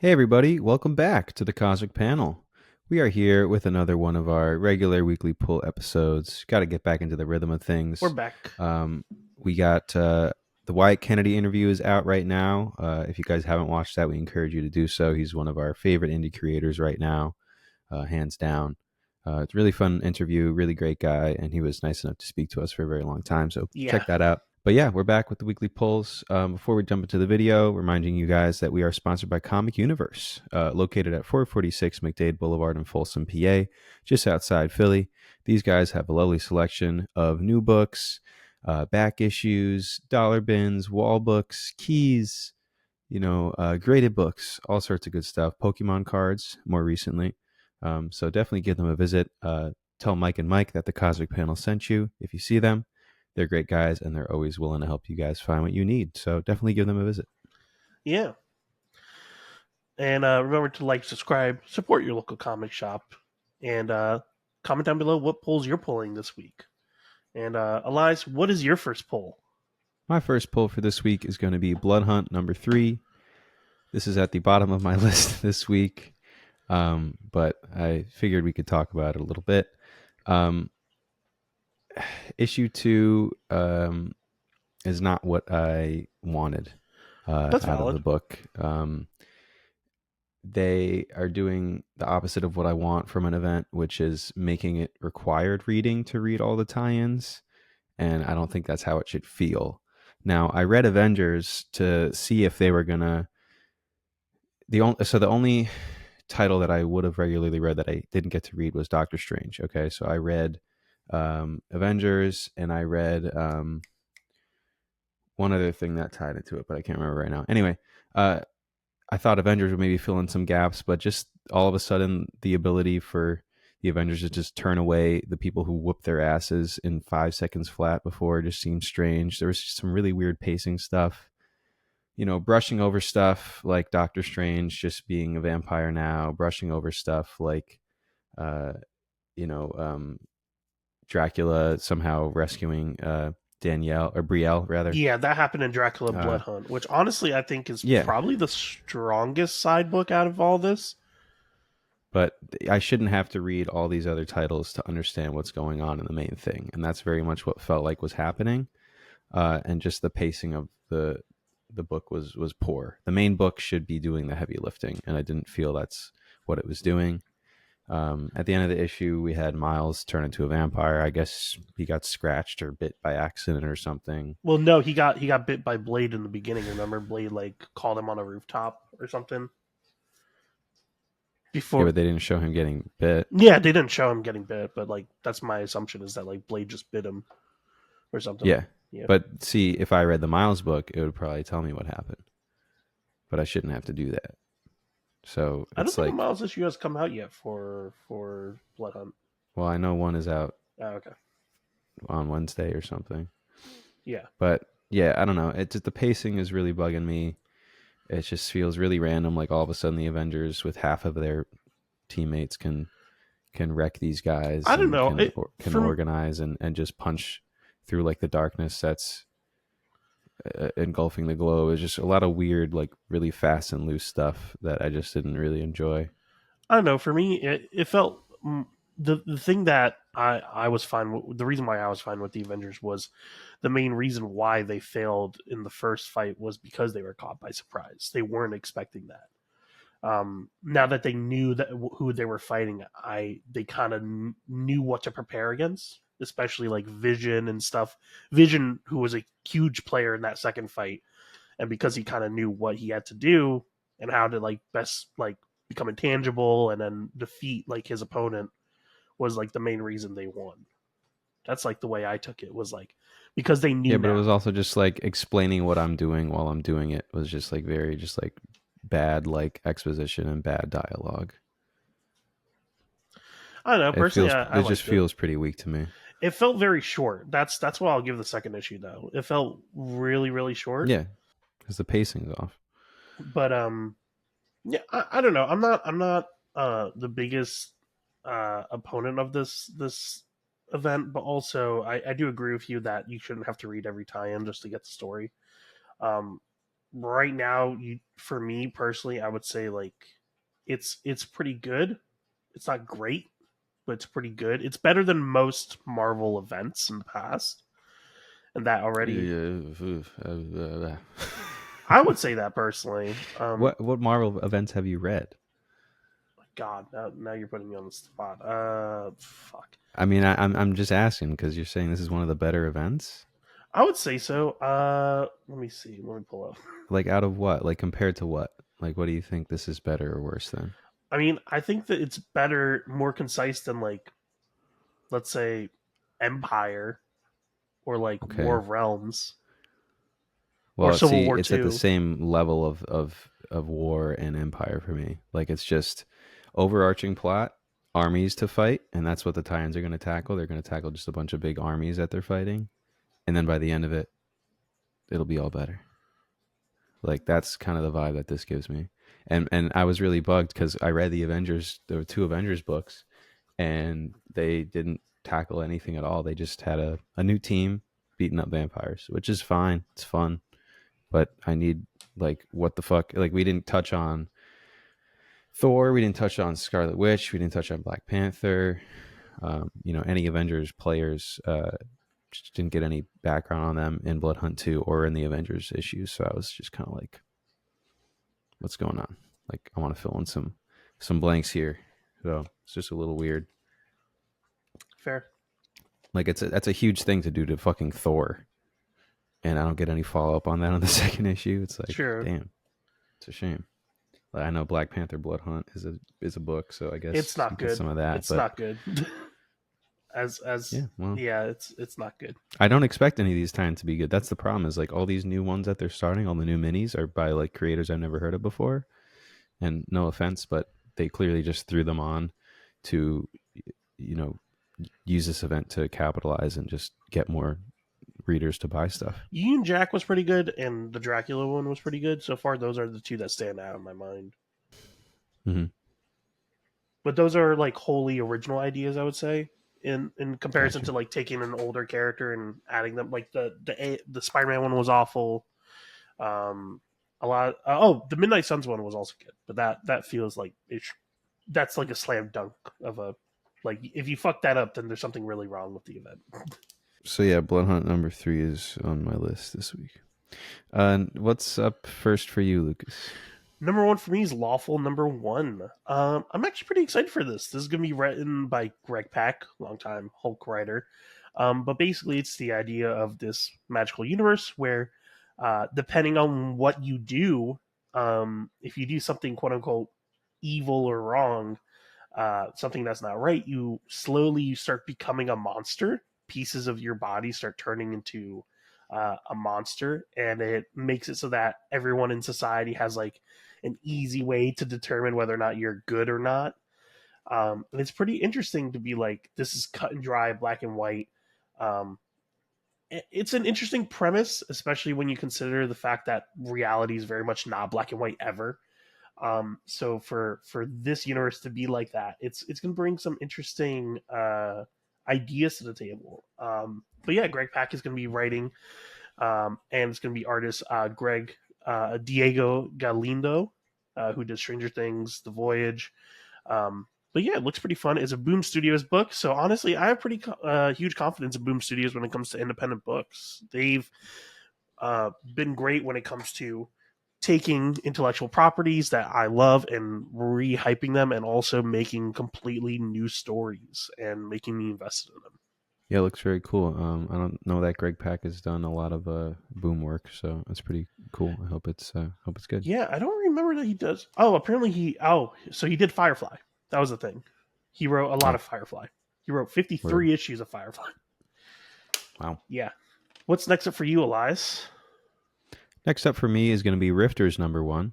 Hey, everybody, welcome back to the Cosmic Panel. We are here with another one of our regular weekly pull episodes. Got to get back into the rhythm of We're things. back. We got the Wyatt Kennedy interview is out right now. If you guys haven't watched that, we encourage you to do so. He's one of our favorite indie creators right now, hands down. It's a really fun interview, really great guy, and he was nice enough to speak to us for a very long time. So Yeah. check that out. But yeah, we're back with the weekly polls. Before we jump into the video, reminding you guys that we are sponsored by Comic Universe, located at 446 McDade Boulevard in Folsom, PA, just outside Philly. These guys have a lovely selection of new books, back issues, dollar bins, wall books, keys, graded books, all sorts of good stuff. Pokemon cards, more recently. So definitely give them a visit. Tell Mike and Mike that the Cosmic Panel sent you if you see them. They're great guys, and they're always willing to help you guys find what you need. So definitely give them a visit. Yeah. And remember to like, subscribe, support your local comic shop, and comment down below what polls you're pulling this week. And Elias, what is your first poll? My first pull for this week is going to be Blood Hunt number 3. This is at the bottom of my list this week, but I figured we could talk about it a little bit. Um, issue 2 is not what I wanted That's out of the valid. book. They are doing the opposite of what I want from an event, which is making it required reading to read all the tie-ins, and I don't think that's how it should feel. Now, I read Avengers to see if they were gonna the only title that I would have regularly read that I didn't get to read was Doctor Strange. Okay, so I read Avengers, and I read one other thing that tied into it, but I can't remember right now. Anyway, uh, I thought Avengers would maybe fill in some gaps, but just all of a sudden, the ability for the Avengers to just turn away the people who whoop their asses in 5 seconds flat before just seemed strange. There was just some really weird pacing stuff. Brushing over stuff like Doctor Strange just being a vampire now, brushing over stuff like, uh, you know, um, Dracula somehow rescuing Danielle or Brielle, rather. Yeah, that happened in Dracula Uh, Blood Hunt, which honestly I think is yeah, probably the strongest side book out of all this. but I shouldn't have to read all these other titles to understand what's going on in the main thing, and that's very much what felt like was happening. And just the pacing of the book was poor. The main book should be doing the heavy lifting, and I didn't feel that's what it was doing. At the end of the issue, we had Miles turn into a vampire. I guess he got scratched or bit by accident or something. Well, no, he got bit by Blade in the beginning. Remember, Blade like called him on a rooftop or something Yeah, before. but they didn't show him getting bit. Yeah, they didn't show him getting bit, but like that's my assumption is that like Blade just bit him or something. Yeah, Yeah, but see, if I read the Miles book, it would probably tell me what happened. But I shouldn't have to do that. So I don't it's think a like, Miles issue has come out yet for Blood Hunt. well, I know one is out Oh, okay, on Wednesday or something. yeah, But yeah, I don't know. It just the pacing is really bugging me. It just feels really random. Like all of a sudden, the Avengers with half of their teammates can wreck these guys I don't and know. can From organize and just punch through like the darkness that's engulfing the globe. It's just a lot of weird, like really fast and loose stuff that I just didn't really enjoy. I don't know. For me, it felt the thing that I was fine with. The reason why I was fine with the Avengers was the main reason why they failed in the first fight was because they were caught by surprise. They weren't expecting that. Now that they knew that who they were fighting, they kind of knew what to prepare against, especially like Vision and stuff. Vision, who was a huge player in that second fight, and because he kind of knew what he had to do and how to like best like become intangible and then defeat like his opponent was like the main reason they won. That's like the way I took it was like because they Yeah, knew but it was now. also just like explaining what I'm doing while I'm doing it was just like very just like bad like exposition and bad dialogue. I don't know. Personally, I It just liked it. feels pretty weak to me. It felt very short. That's what I'll give the second issue though. It felt really really short. Yeah, because the pacing's off. But yeah, I don't know. I'm not the biggest opponent of this event, but also I do agree with you that you shouldn't have to read every tie-in just to get the story. Um, right now, for me personally, I would say like it's pretty good. It's not great, but it's pretty good. It's better than most Marvel events in the past, and that already I would say that personally. What Marvel events have you read? God, now you're putting me on the spot. Fuck. I mean, I'm just asking because you're saying this is one of the better events. I would say so. Let me see. Let me pull up. Like out of what? Like compared to what? Like what do you think this is better or worse than? I mean, I think that it's better, more concise than like, let's say, Empire or like War Okay. of Realms or Well, Civil see, War it's at the Two. same level of war and empire for me. Like it's just overarching plot, armies to fight, and that's what the Titans are going to tackle. They're going to tackle just a bunch of big armies that they're fighting, and then by the end of it, it'll be all better. Like that's kind of the vibe that this gives me. And I was really bugged because I read the Avengers. There were two Avengers books, and they didn't tackle anything at all. They just had a new team beating up vampires, which is fine. It's fun, but I need like what the fuck? Like we didn't touch on Thor. We didn't touch on Scarlet Witch. We didn't touch on Black Panther. Any Avengers players. Just didn't get any background on them in Blood Hunt 2 or in the Avengers issues. So I was just kind of like, what's going on? Like I want to fill in some blanks here. So it's just a little weird. Fair. Like that's a huge thing to do to fucking Thor, and I don't get any follow up on that on the second issue. It's like, Sure. damn, it's a shame. Like, I know Black Panther Blood Hunt is a book, so I It's guess you not get good. some of that. It's But not good. As yeah, well, yeah, it's not good. I don't expect any of these times to be good. That's the problem. Is like all these new ones that they're starting, all the new minis are by like creators I've never heard of before. And no offense, but they clearly just threw them on to, you know, use this event to capitalize and just get more readers to buy stuff. Union Jack was pretty good, and the Dracula one was pretty good. So far, those are the two that stand out in my mind. Mm-hmm. But those are like wholly original ideas, I would say, in comparison Gotcha. to like taking an older character and adding them. Like the Spider Man one was awful. Um, a lot. The Midnight Suns one was also good, but that feels like that's like a slam dunk of a like if you fuck that up, then there's something really wrong with the event. So yeah, Blood Hunt number 3 is on my list this week. What's up first for you, Lucas? Number one for me is Lawful Number One. I'm actually pretty excited for this. This is gonna be written by Greg Pak, longtime Hulk writer. But basically, it's the idea of this magical universe where, depending on what you do, if you do something quote unquote evil or wrong, something that's not right, you start becoming a monster. Pieces of your body start turning into a monster, and it makes it so that everyone in society has like an easy way to determine whether or not you're good or not. And it's pretty interesting to be like, this is cut and dry, black and white. Um, it's an interesting premise, especially when you consider the fact that reality is very much not black and white ever. So for this universe to be like that, it's going to bring some interesting ideas to the table. But yeah, Greg Pak is going to be writing, and it's going to be artist Greg Diego Galindo, who did Stranger Things, The Voyage. But yeah, it looks pretty fun. It's a Boom Studios book, so honestly, I have pretty huge confidence in Boom Studios when it comes to independent books. They've been great when it comes to taking intellectual properties that I love and rehyping them, and also making completely new stories and making me invested in them. Yeah, it looks very cool. I don't know that Greg Pak has done a lot of boom work, so that's pretty cool. I hope it's good. Yeah, I don't remember that he does. Oh, apparently he. Oh, so he did Firefly. That was the thing. He wrote a lot Oh, of Firefly. He wrote word. 53 issues of Firefly. Wow. Yeah. What's next up for you, Elias? Next up for me is going to be Rifters number 1.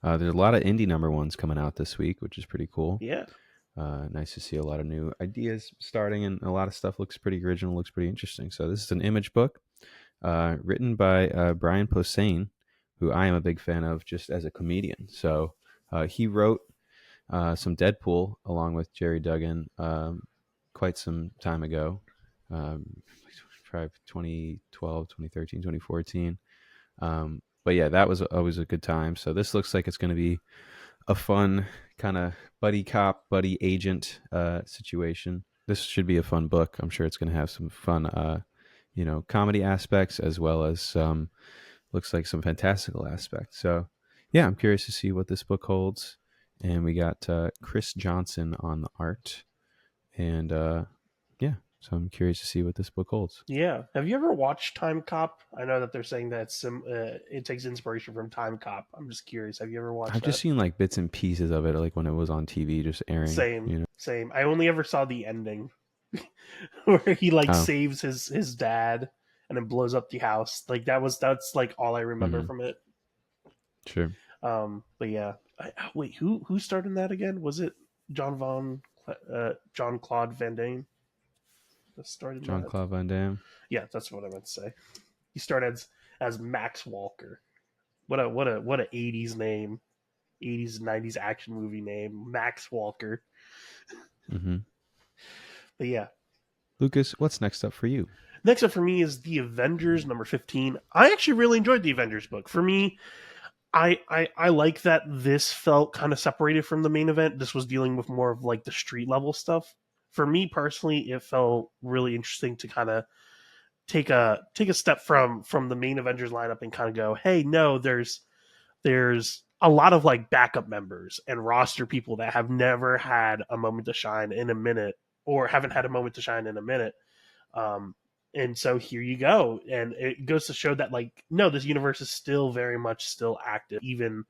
There's a lot of indie number 1s coming out this week, which is pretty cool. Yeah. Nice to see a lot of new ideas starting, and a lot of stuff looks pretty original, looks pretty interesting. So this is an image book written by Brian Posehn, who I am a big fan of just as a comedian. So he wrote some Deadpool along with Jerry Duggan quite some time ago, probably 2012, 2013, 2014. but yeah, that was always a good time. So this looks like it's going to be a fun kind of buddy cop, buddy agent situation. This should be a fun book. I'm sure it's going to have some fun, comedy aspects as well as looks like some fantastical aspects. So yeah, I'm curious to see what this book holds. And we got Chris Johnson on the art, and yeah, so I'm curious to see what this book holds. Yeah. Have you ever watched Time Cop? I know that they're saying that it takes inspiration from Time Cop. I'm just curious. Have you ever watched I've just that? seen like bits and pieces of it, like when it was on TV, just airing. Same, You know, same. I only ever saw the ending where he like oh, saves his dad and then blows up the house. Like that's like all I remember mm-hmm. from it. Sure, But yeah. Wait, who starred in that again? Was it John Claude Van Damme that starred in John that? Claude Van Damme. Yeah, that's what I meant to say. He started as Max Walker. What a 80s name. 80s 90s action movie name, Max Walker. Mm-hmm. But yeah. Lucas, what's next up for you? Next up for me is The Avengers number 15. I actually really enjoyed the Avengers book. For me, I like that this felt kind of separated from the main event. This was dealing with more of like the street level stuff. For me personally, it felt really interesting to kind of take a step from the main Avengers lineup and kind of go, hey, no, there's a lot of like backup members and roster people that have never had a moment to shine in a minute or haven't had a moment to shine in a minute. Um, and so here you go. And it goes to show that like, no, this universe is still very much still active, even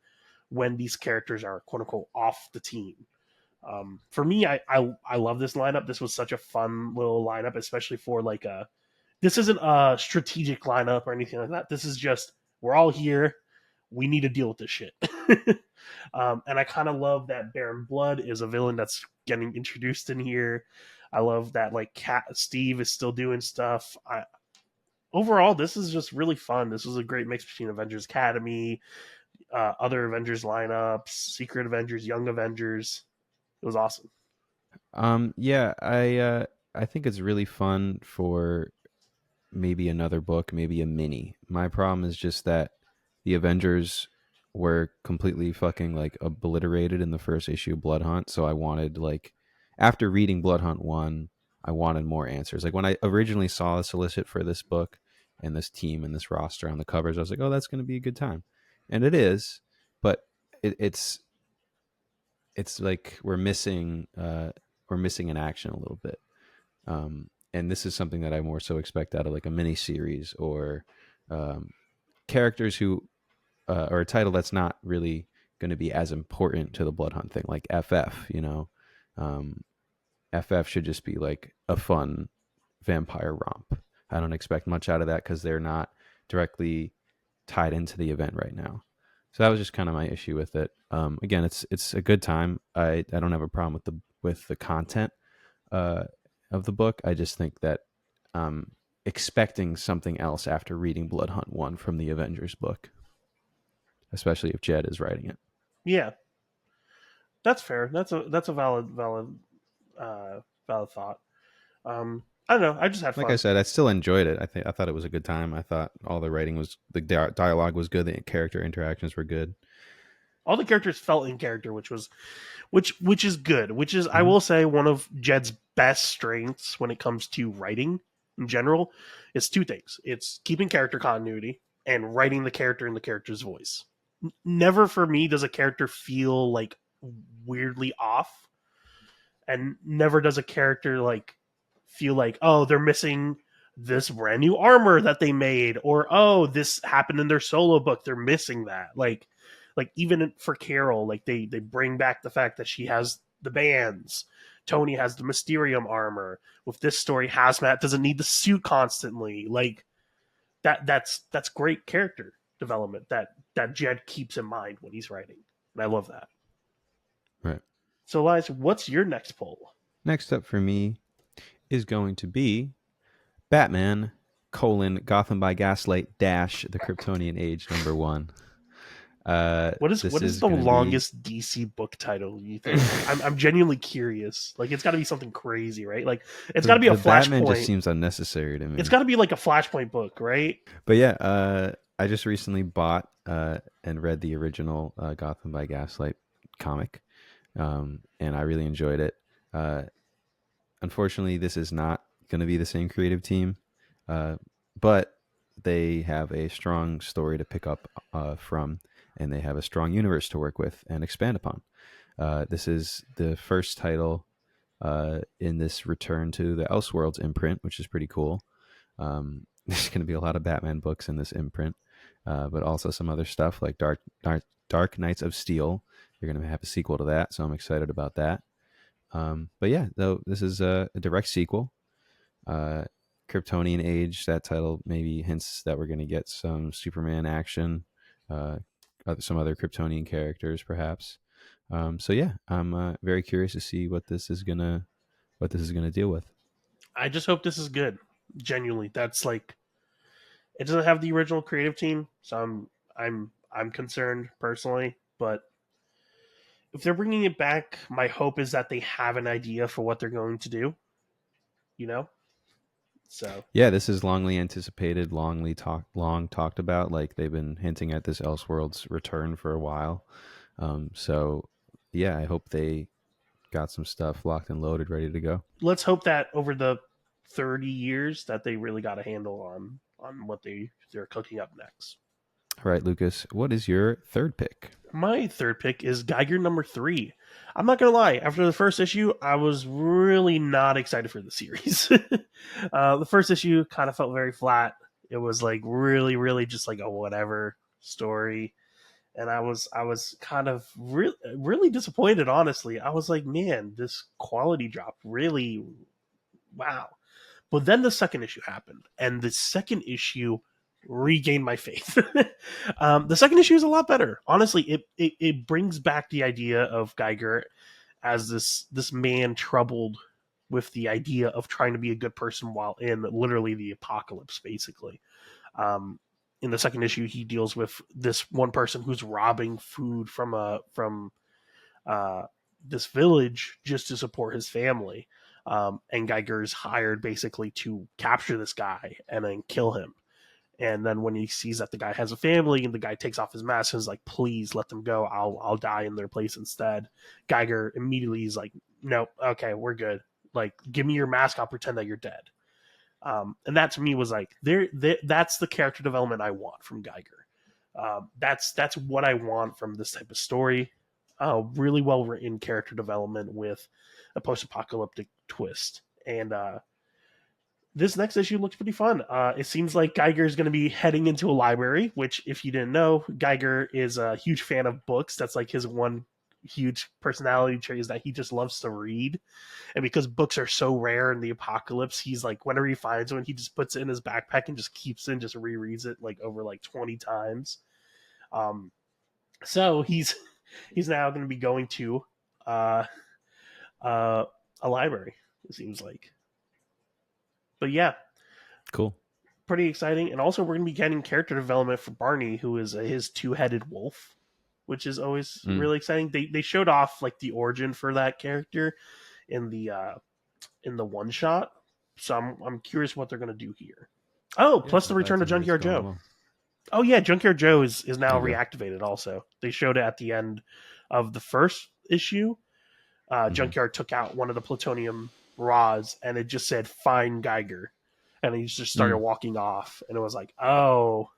when these characters are quote unquote off the team. For me, I love this lineup. This was such a fun little lineup, especially for like this isn't a strategic lineup or anything like that. This is just, we're all here, we need to deal with this shit. And I kind of love that Baron Blood is a villain that's getting introduced in here. I love that like Steve is still doing stuff. Overall, this is just really fun. This was a great mix between Avengers Academy, other Avengers lineups, Secret Avengers, Young Avengers. It was awesome. Yeah, I think it's really fun for maybe another book, maybe a mini. My problem is just that the Avengers were completely fucking like obliterated in the first issue of Blood Hunt. So I wanted like after reading Blood Hunt 1, I wanted more answers. Like when I originally saw the solicit for this book and this team and this roster on the covers, I was like, oh, that's going to be a good time. And it is, but it's like we're missing an action a little bit. And this is something that I more so expect out of like a mini series or um, characters who or a title that's not really going to be as important to the Blood Hunt thing, like FF. Um, FF should just be like a fun vampire romp. I don't expect much out of that because they're not directly tied into the event right now. So that was just kind of my issue with it. Again, it's a good time. I don't have a problem with the content uh, of the book. I just think that expecting something else after reading Blood Hunt 1 from the Avengers book, especially if Jed is writing it. Yeah, that's fair. That's a valid thought. I don't know. I just had Like I fun. said, I still enjoyed it. I thought it was a good time. I thought all the writing was the dialogue was good. The character interactions were good. All the characters felt in character, which is good. Which is, I Mm-hmm. will say, one of Jed's best strengths when it comes to writing in general is two things: it's keeping character continuity and writing the character in the character's voice. Never for me does a character feel like weirdly off, and never does a character like feel like, oh, they're missing this brand new armor that they made, or oh, this happened in their solo book, they're missing that. Like even for Carol, like they bring back the fact that she has the bands. Tony has the Mysterium armor. With this story, Hazmat doesn't need the suit constantly. Like that's great character development that Jed keeps in mind when he's writing, and I love that. Right. So, Elias, what's your next poll? Next up for me is going to be Batman: Gotham by Gaslight dash the Kryptonian Age #1. What This is is the going to be longest DC book title you think? I'm genuinely curious. Like it's got to be something crazy, right? Like it's got to be a the Batman just Flashpoint. seems unnecessary to It's me. got to be like a Flashpoint book, right? But yeah, I just recently bought and read the original Gotham by Gaslight comic, and I really enjoyed it. Uh, Unfortunately, this is not going to be the same creative team, uh, but they have a strong story to pick up from, and they have a strong universe to work with and expand upon. This is the first title in this return to the Elseworlds imprint, which is pretty cool. There's going to be a lot of Batman books in this imprint, but also some other stuff like Dark Knights of Steel. You're going to have a sequel to that, so I'm excited about that. But yeah, though this is a direct sequel. Uh, Kryptonian Age. That title maybe hints that we're going to get some Superman action, uh, some other Kryptonian characters, perhaps. So yeah, I'm very curious to see what this is gonna deal with. I just hope this is good. Genuinely, that's like it doesn't have the original creative team, so I'm concerned personally. But if they're bringing it back, my hope is that they have an idea for what they're going to do. You know, so Yeah, this is longly anticipated, long talked about. Like they've been hinting at this Elseworlds return for a while. So yeah, I hope they got some stuff locked and loaded, ready to go. let's hope that over the 30 years that they really got a handle on what they're cooking up next. All right, Lucas, what is your third pick? My third pick is Geiger number 3. I'm not gonna lie. After the first issue, I was really not excited for the series. The first issue kind of felt very flat. It was like really, really just like a whatever story, and I was kind of really disappointed. Honestly, I was like, man, this quality drop really, wow. But then the second issue happened, and the second issue regained my faith. The second issue is a lot better. Honestly, it brings back the idea of Geiger as this man troubled with the idea of trying to be a good person while in literally the apocalypse, basically. In the second issue, he deals with this one person who's robbing food from uh, this village just to support his family. And Geiger's hired basically to capture this guy and then kill him. And then when he sees that the guy has a family and the guy takes off his mask and is like, please let them go. I'll die in their place instead. Geiger immediately is like, nope, okay, we're good. Like, give me your mask. I'll pretend that you're dead. And that to me was like, that's the character development I want from Geiger. That's what I want from this type of story. Really well written character development with a post-apocalyptic twist. And this next issue looks pretty fun. It seems like Geiger is going to be heading into a library, which, if you didn't know, Geiger is a huge fan of books. That's like his one huge personality trait is that he just loves to read. And because books are so rare in the apocalypse, he's like, whenever he finds one, he just puts it in his backpack and just keeps it and just rereads it like over like 20 times. Um, so he's now going to be going to uh, uh, a library, it seems like. But yeah, Cool. pretty exciting. And also, we're going to be getting character development for Barney, who is his two-headed wolf, which is always Mm. really exciting. They showed off like the origin for that character in the one shot, so I'm curious what they're going to do here. Oh, Yeah, plus the I'm glad return to of hear it's Junkyard going Joe. well. Oh yeah, Junkyard Joe is now There you go. reactivated. Also, they showed it at the end of the first issue. Hmm. Junkyard took out one of the plutonium rods, and it just said "Find Geiger," and he just started Mm. walking off, and it was like, oh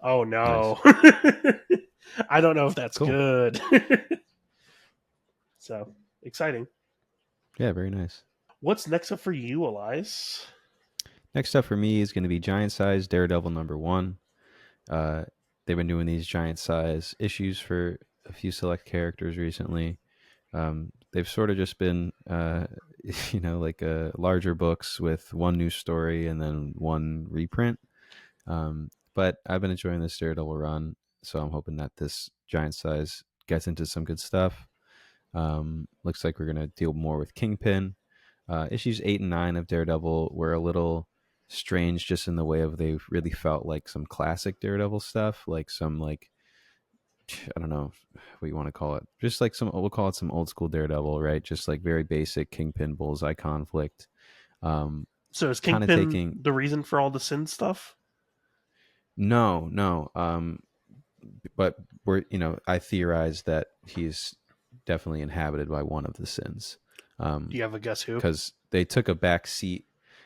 Nice. no, I don't know if that's Cool. good. So exciting. Yeah, very nice. What's next up for you, Elias? Next up for me is going to be Giant Size Daredevil number 1. Uh, they've been doing these giant size issues for a few select characters recently. They've sort of just been, like larger books with one new story and then one reprint. But I've been enjoying this Daredevil run, so I'm hoping that this giant size gets into some good stuff. Looks like we're going to deal more with Kingpin. Issues 8 and 9 of Daredevil were a little strange, just in the way of they really felt like some classic Daredevil stuff, like some like I don't know what you want to call it, just like some we'll call it some old school Daredevil, right? Just like very basic Kingpin Bullseye conflict. Um, So is Kind of Kingpin taking the reason for all the sin stuff? No, no. But we're I theorize that he's definitely inhabited by one of the sins. Do you have a guess who? Because they took a back seat.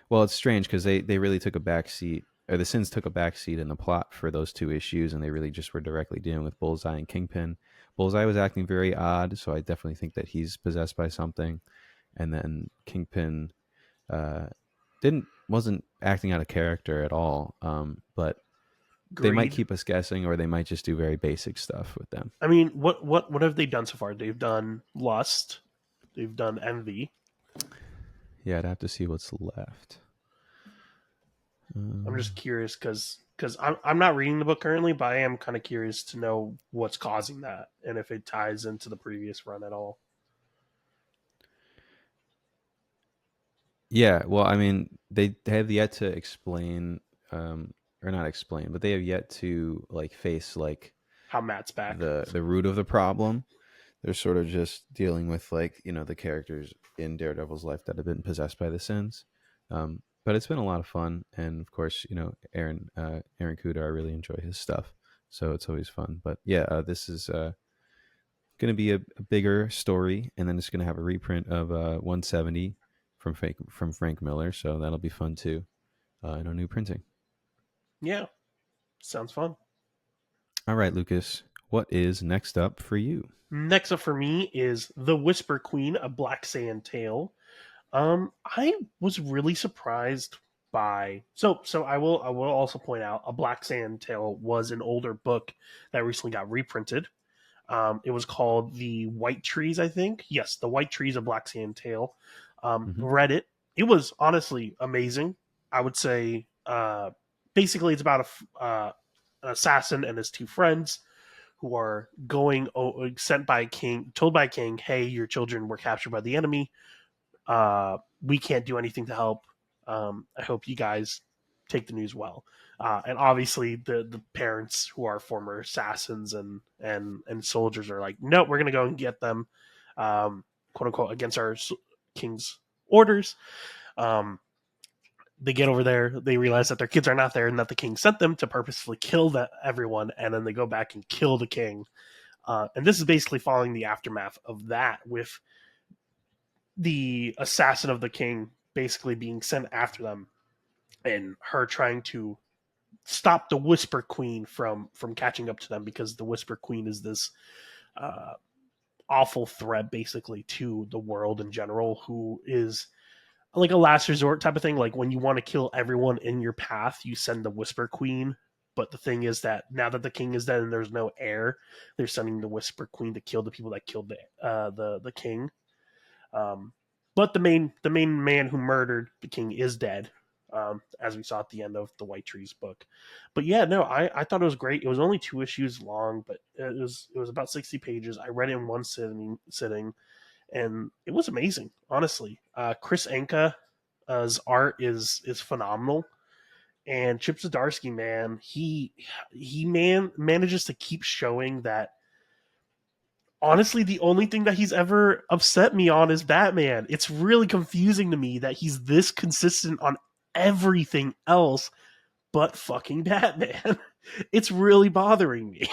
Well, it's strange because they really took a back seat, or the sins took a back seat in the plot for those two issues, and they really just were directly dealing with Bullseye and Kingpin. Bullseye was acting very odd, so I definitely think that he's possessed by something. And then Kingpin uh, didn't wasn't acting out of character at all. But they might Greed. keep us guessing, or they might just do very basic stuff with them. I mean, what have they done so far? They've done lust. They've done envy. Yeah, I'd have to see what's left. I'm just curious because I'm not reading the book currently, but I am kind of curious to know what's causing that and if it ties into the previous run at all. Yeah, well, I mean, they have yet to explain, or not explain, but they have yet to like face like How Matt's back. the root of the problem. They're sort of just dealing with like the characters in Daredevil's life that have been possessed by the sins. But it's been a lot of fun, and of course, Aaron Kuda, I really enjoy his stuff, so it's always fun. But yeah, this is going to be a bigger story, and then it's going to have a reprint of 170 from Frank Miller, so that'll be fun too in a new printing. Yeah, sounds fun. All right, Lucas, what is next up for you? Next up for me is The Whisper Queen, a Black Sand tale. I was really surprised by so I will also point out a Black Sand tale was an older book that recently got reprinted. It was called The White Trees, I think. Yes, The White Trees, of Black Sand Tale. Mm-hmm. Read it. It was honestly amazing. I would say basically it's about an assassin and his two friends who are going sent by a king, told by a king, hey, your children were captured by the enemy. We can't do anything to help. I hope you guys take the news well. And obviously, the parents who are former assassins and soldiers are like, no, we're gonna go and get them, quote unquote, against our king's orders. Um, they get over there, they realize that their kids are not there, and that the king sent them to purposefully kill everyone, and then they go back and kill the king. And this is basically following the aftermath of that, with the assassin of the king basically being sent after them, and her trying to stop the Whisper Queen from catching up to them, because the Whisper Queen is this uh, awful threat basically to the world in general, who is like a last resort type of thing. Like when you want to kill everyone in your path, you send the Whisper Queen. But the thing is that now that the king is dead and there's no heir, they're sending the Whisper Queen to kill the people that killed the king. Um, but the main man who murdered the king is dead, as we saw at the end of the White Trees book. But yeah, no, I thought it was great. It was only 2 issues long, but it was about 60 pages. I read it in one sitting, and it was amazing. Honestly, Chris Anka's art is phenomenal, and Chip Zdarsky, man, he manages to keep showing that honestly, the only thing that he's ever upset me on is Batman. It's really confusing to me that he's this consistent on everything else but fucking Batman. It's really bothering me.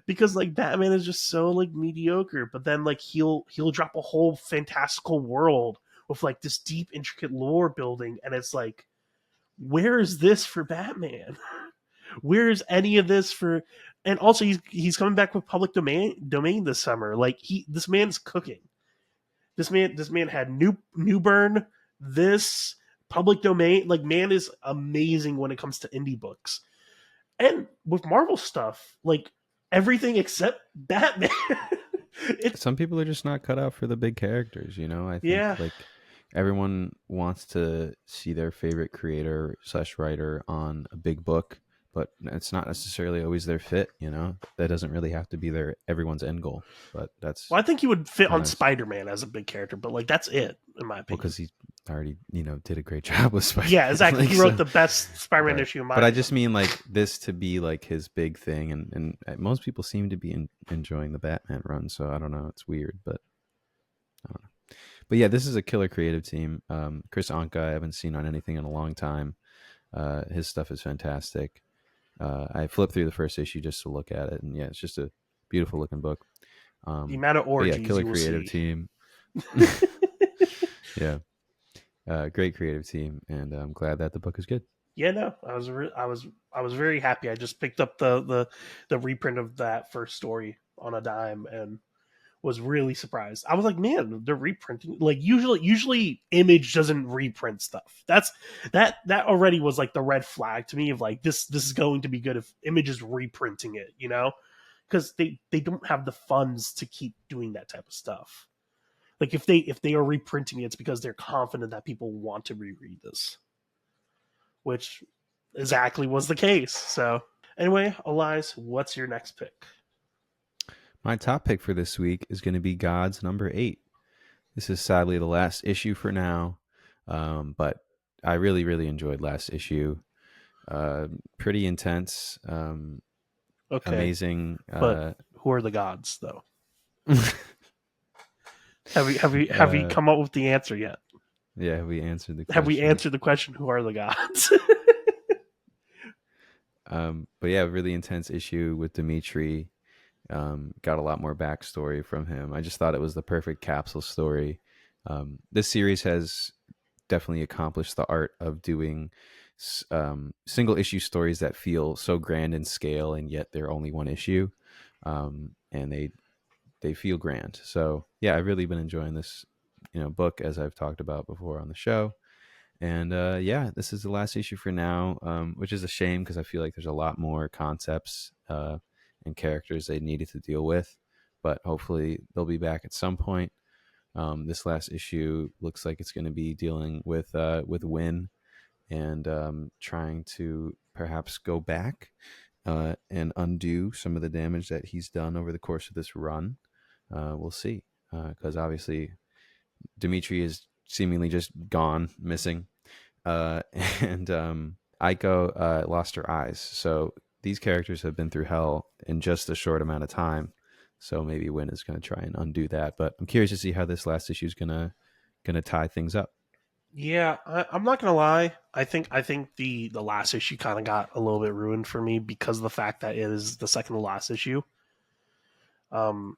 Because like Batman is just so like mediocre, but then like he'll drop a whole fantastical world with like this deep intricate lore building, and it's like, where is this for Batman? Where is any of this for? And also, he's coming back with public domain this summer. Like this man's cooking. This man had New Burn, this public domain. Like man is amazing when it comes to indie books, and with Marvel stuff, like everything except Batman. It's Some people are just not cut out for the big characters. I think yeah. like everyone wants to see their favorite creator slash writer on a big book, but it's not necessarily always their fit. That doesn't really have to be everyone's end goal. But that's Well, I think he would fit kind on of Spider Man as a big character, but like that's it in my well opinion. because he already did a great job with Spider Yeah, Man. exactly. like He wrote so, the best Spider Man but issue in my but I opinion. just mean like this to be like his big thing, and most people seem to be enjoying the Batman run. So I don't know. It's weird, but I don't know. But yeah, this is a killer creative team. Chris Anka, I haven't seen on anything in a long time. His stuff is fantastic. I flipped through the first issue just to look at it, and yeah, it's just a beautiful looking book. The amount of But yeah, orgies killer you will creative see. team. Yeah, great creative team, and I'm glad that the book is good. Yeah, no, I was very happy. I just picked up the reprint of that first story on a dime and was really surprised. I was like, man, they're reprinting. Like usually Image doesn't reprint stuff. That already was like the red flag to me of like this is going to be good if Image is reprinting it, you know, because they don't have the funds to keep doing that type of stuff. Like if they are reprinting it, it's because they're confident that people want to reread this, which exactly was the case. So anyway, Elias, what's your next pick? My top pick for this week is going to be God's number 8. This is sadly the last issue for now, but I really, really enjoyed last issue. Pretty intense, Okay, amazing. but who are the gods though? Have you Uh, come up with the answer yet? yeah, we answered the Have we question. answered the question? Who are the gods? But yeah, really intense issue with Dimitri. Got a lot more backstory from him. I just thought it was the perfect capsule story. This series has definitely accomplished the art of doing single issue stories that feel so grand in scale, and yet they're only one issue, and they feel grand. So yeah, I've really been enjoying this book, as I've talked about before on the show. And yeah, this is the last issue for now, which is a shame because I feel like there's a lot more concepts and characters they needed to deal with. But hopefully they'll be back at some point. This last issue looks like it's going to be dealing with Win and trying to perhaps go back and undo some of the damage that he's done over the course of this run. We'll see, because obviously Dimitri is seemingly just gone, missing, uh, and Aiko lost her eyes. So these characters have been through hell in just a short amount of time. So maybe Win is going to try and undo that. But I'm curious to see how this last issue is gonna tie things up. Yeah, I'm not gonna lie. I think the last issue kind of got a little bit ruined for me because of the fact that it is the second to last issue. Um,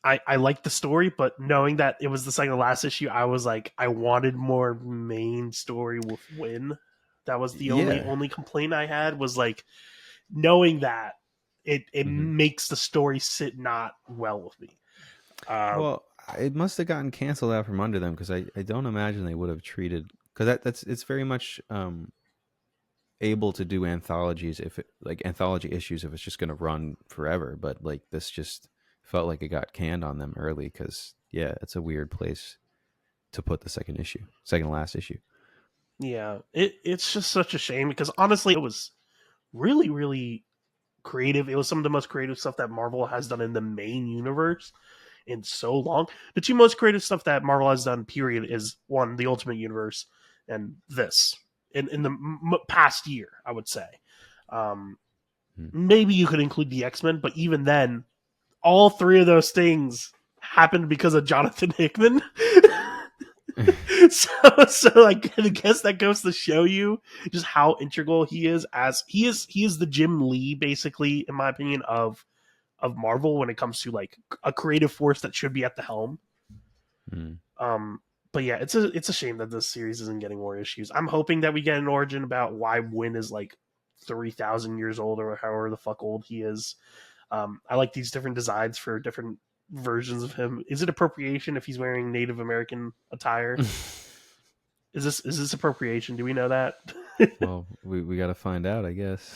I liked the story, but knowing that it was the second to last issue, I was like, I wanted more main story with Win. That was the only Yeah. only complaint I had was like knowing that it Hmm. makes the story sit not well with me. Uh, Well, it must have gotten canceled out from under them because I don't imagine they would have treated because that's it's very much able to do anthologies if it, like anthology issues if it's just going to run forever, but like this just felt like it got canned on them early because yeah, it's a weird place to put the second last issue. yeah, it's just such a shame because honestly, it was really creative. It was some of the most creative stuff that Marvel has done in the main universe in so long. The two most creative stuff that Marvel has done, period, is one, the Ultimate Universe, and this in the past year, I would say. Um, Hmm. Maybe you could include the X-Men, but even then, all three of those things happened because of Jonathan Hickman. So like I guess that goes to show you just how integral he is as he is the Jim Lee basically in my opinion of Marvel when it comes to like a creative force that should be at the helm. Hmm. Um but yeah, it's a shame that this series isn't getting more issues. I'm hoping that we get an origin about why Win is like 3,000 years old or however the fuck old he is. I like these different designs for different versions of him. Is it appropriation if he's wearing Native American attire? Is this appropriation? Do we know that? Well, we got to find out, I guess.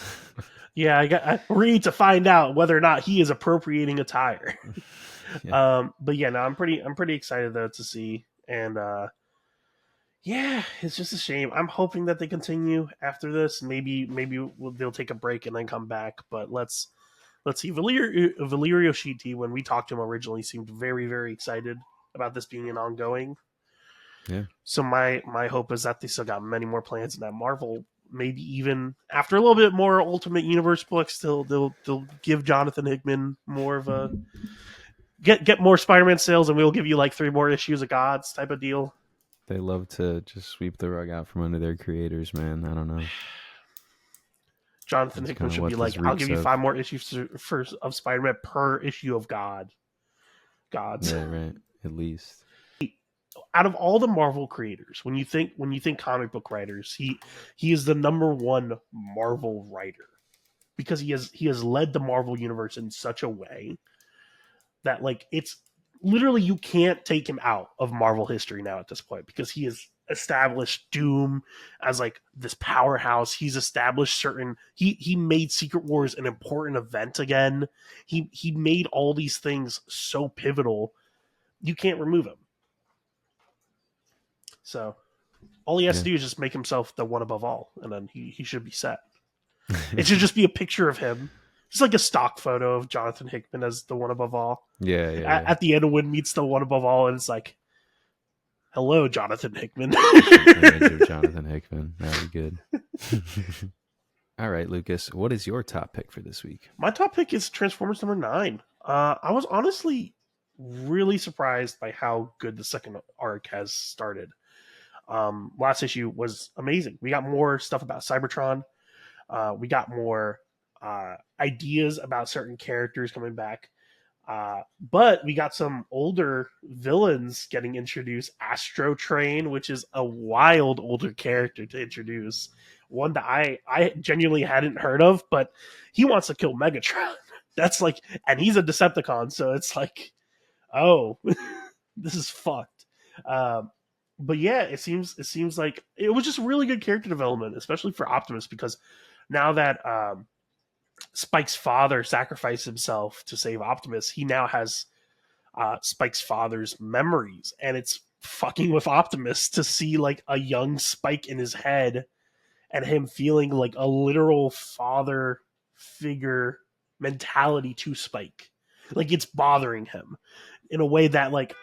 Yeah, I read to find out whether or not he is appropriating attire. Yeah, But yeah, no, I'm pretty excited though to see, and yeah, it's just a shame. I'm hoping that they continue after this. Maybe they'll take a break and then come back. But let's see. Valerio Shiti, when we talked to him originally, seemed very excited about this being an ongoing. yeah. So my hope is that they still got many more plans and that Marvel maybe even after a little bit more Ultimate Universe books, they'll give Jonathan Hickman more of a get more Spider-Man sales, and we'll give you like 3 more issues of Gods type of deal. They love to just sweep the rug out from under their creators, man. I don't know. Jonathan That's Hickman kind of should be what like, this I'll reeks give you of. 5 more issues of Spider-Man per issue of Gods. Yeah, right. At least. Out of all the Marvel creators, when you think comic book writers, he is the number one Marvel writer because he has led the Marvel universe in such a way that like it's literally you can't take him out of Marvel history now at this point because he has established Doom as like this powerhouse. He's established he made Secret Wars an important event again. He made all these things so pivotal. You can't remove him. So all he has Yeah. to do is just make himself the one above all, and then he should be set. It should just be a picture of him, just like a stock photo of Jonathan Hickman as the one above all. Yeah, yeah, yeah. At the end, when meets the one above all, and it's like, "Hello, Jonathan Hickman." Just an image of Jonathan Hickman. That'd be good. All right, Lucas, what is your top pick for this week? My top pick is Transformers #9. I was honestly really surprised by how good the second arc has started. Last issue was amazing. We got more stuff about Cybertron. We got more ideas about certain characters coming back. But we got some older villains getting introduced. Astro Train, which is a wild older character to introduce. One that I genuinely hadn't heard of, but he wants to kill Megatron. That's like, and he's a Decepticon, so it's like, oh, this is fucked. But yeah, it seems like it was just really good character development, especially for Optimus, because now that Spike's father sacrificed himself to save Optimus, he now has Spike's father's memories, and it's fucking with Optimus to see like a young Spike in his head and him feeling like a literal father figure mentality to Spike. Like it's bothering him in a way that like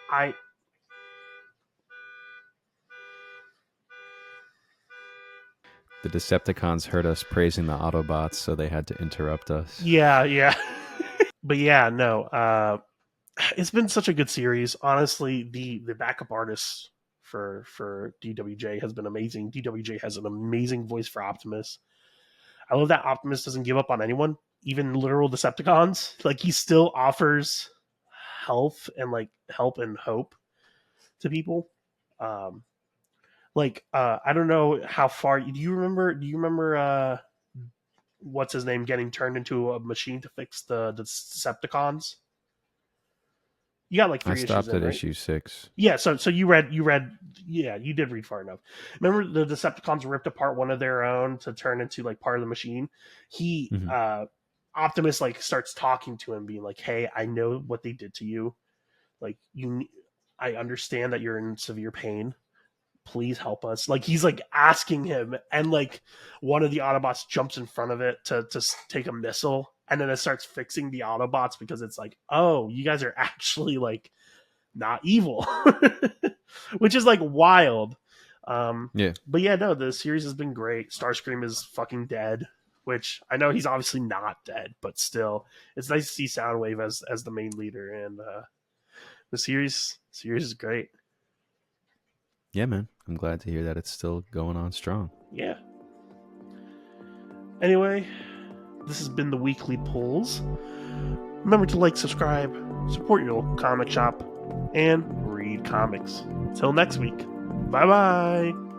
The Decepticons heard us praising the Autobots, so they had to interrupt us. yeah. But yeah, no. It's been such a good series. Honestly, the backup artist for DWJ has been amazing. DWJ has an amazing voice for Optimus. I love that Optimus doesn't give up on anyone, even literal Decepticons. Like he still offers help and hope to people. I don't know how far. Do you remember what's his name getting turned into a machine to fix the Decepticons? You got like I 3 issues stopped in, at right? issue 6. Yeah, so you read yeah, you did read far enough. Remember the Decepticons ripped apart one of their own to turn into like part of the machine? He Mm-hmm. Optimus like starts talking to him, being like, "Hey, I know what they did to you. Like I understand that you're in severe pain. Please help us." Like he's like asking him, and like one of the Autobots jumps in front of it to take a missile, and then it starts fixing the Autobots because it's like, oh, you guys are actually like not evil, which is like wild. Yeah. But yeah, no, the series has been great. Starscream is fucking dead, which I know he's obviously not dead, but still, it's nice to see Soundwave as the main leader, and the series is great. Yeah, man. I'm glad to hear that it's still going on strong. Yeah. Anyway, this has been the Weekly Pulls. Remember to like, subscribe, support your local comic shop, and read comics. Till next week. Bye bye.